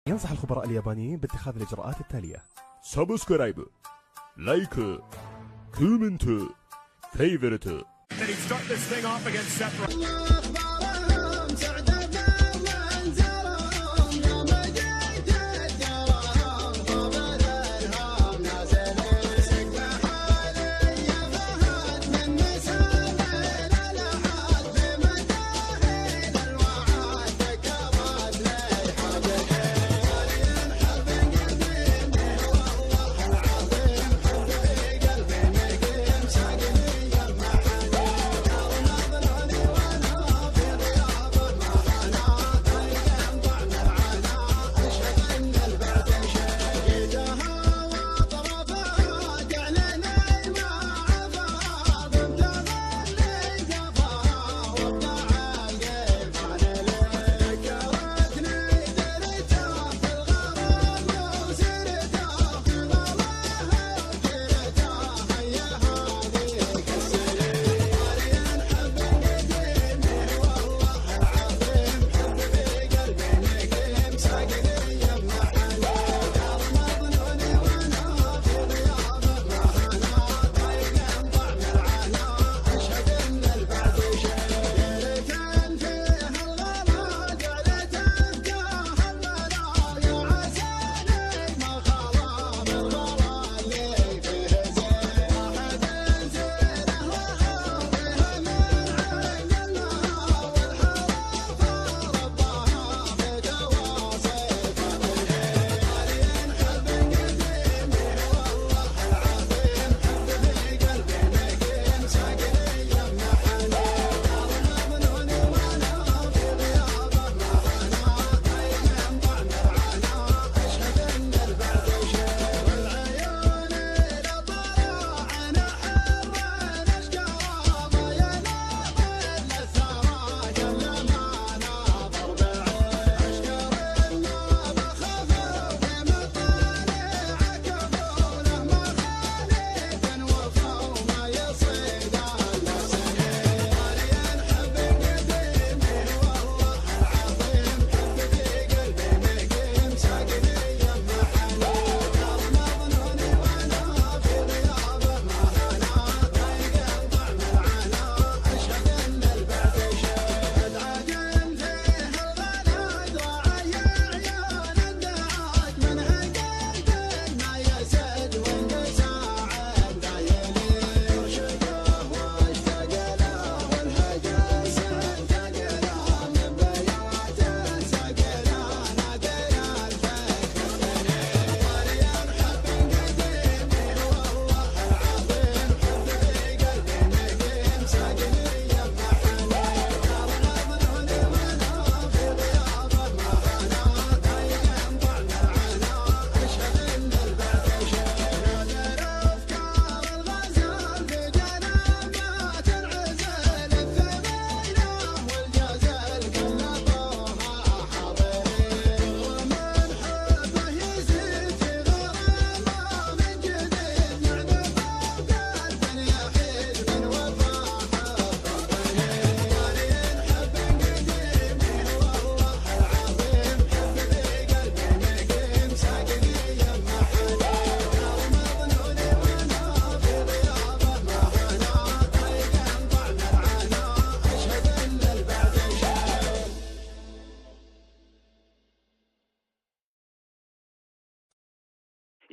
ينصح الخبراء اليابانيين باتخاذ الإجراءات التالية: سبسكرايب، لايك، كومنت، فيفرت.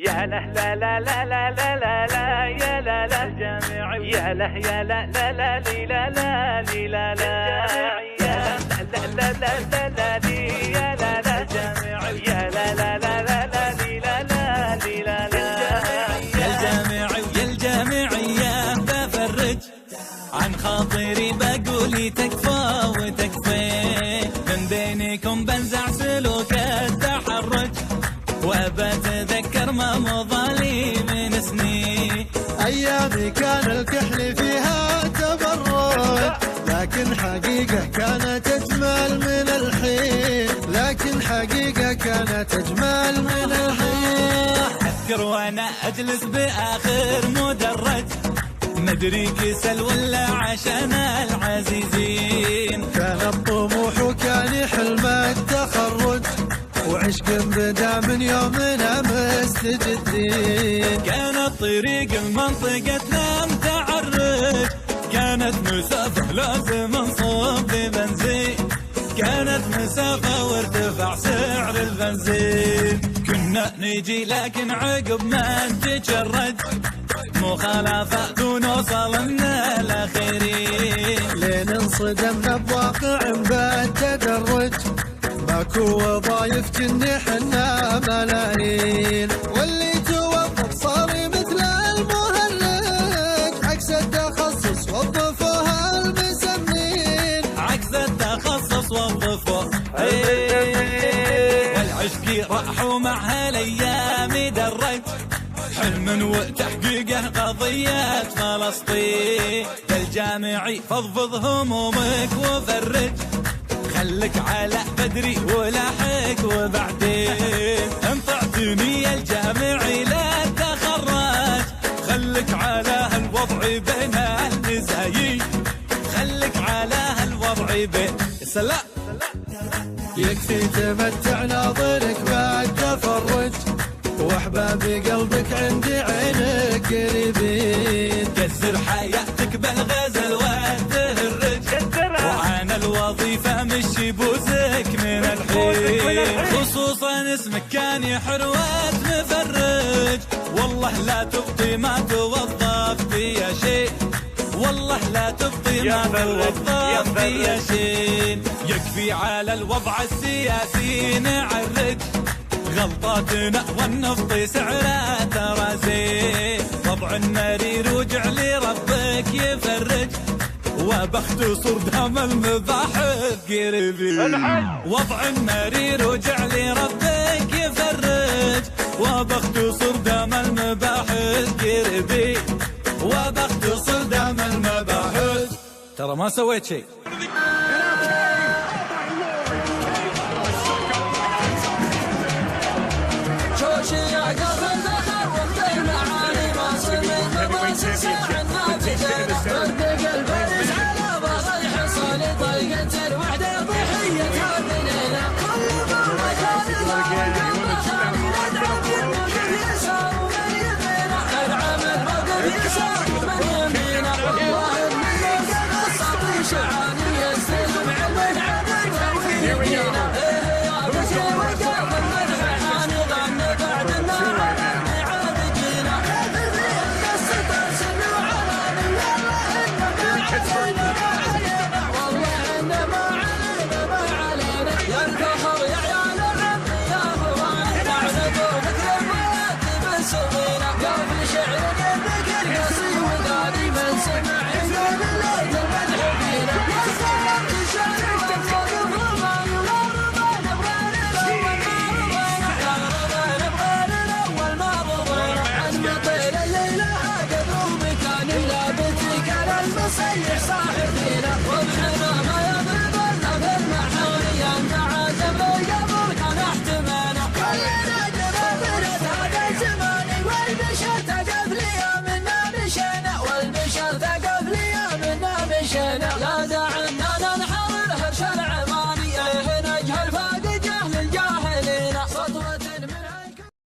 يا له لا لا لا لا لا لا لا يا لا لا الجامع يا له يا لا لا لا لي لا لا لي لا لا يا لا لا لا لا لا لي يا لا لا الجامع يا لا لا لا لا لا لي لا لا لي لا لا يا الجامع يا الجامعية بفرج عن خاطري بقولي تكفى وتكفي من بينكم بنزع سلوك التحرج وبتذكر ما مضالي من سنين أيامي كان الكحل فيها تبرج لكن حقيقة كانت أجمل من الحين لكن حقيقة كانت أجمل من الحين أذكر وأنا أجلس بآخر مدرج مدري كسل ولا عشان العزيزين كان الطموح وكان حلم التخرج وعشق بدا من يومنا مستجدين. كانت طريق منطقتنا متعرج، كانت مسافة لازم نصب بنزين، كانت مسافة وارتفع سعر البنزين. كنا نجي لكن عقب ما نتجرد، مخالفات ونوصلنا الأخيرين. لين انصدمنا بواقع بالتدرج، ماكو وظايف جني حنا ملايين. واللي توظف صار مثل المهرج، عكس التخصص وظفوها المسمين. عكس التخصص وظفوه والعشق راحوا معها الايام درج، حلم وتحقيقه قضية فلسطين. الجامعي فضفض همومك وفرج، خلك على بدري ولاحق وبعدين. انطعتني الجامعي لا تخرج، خلك على هالوضع بين المزايين، خلك على هالوضع بين السلام. يكفي تمتع ناظرك بعد تفرج، واحباب قلبك عندي عينك قريبين. كسر حياتك بالغزل والتهرج، وعن الوظيفة مشي بوزك من الحين. خصوصا اسمك كان يحروات مفرج، والله لا تبطي ما توظف فيا شيء، والله لا تبطي ما توظف فيا شيء. يكفي على الوضع السياسي نعرج، غلطاتنا والنفط سعره ترى زين. وضع مرير وجعل ربك يفرج، وبخت صردام المباحث قريبين. وضع مرير وجعل ربك يفرج، وبخت صردام المباحث قريبين، وبخت صردام المباحث. ترى ما سويت شيء. صيح صار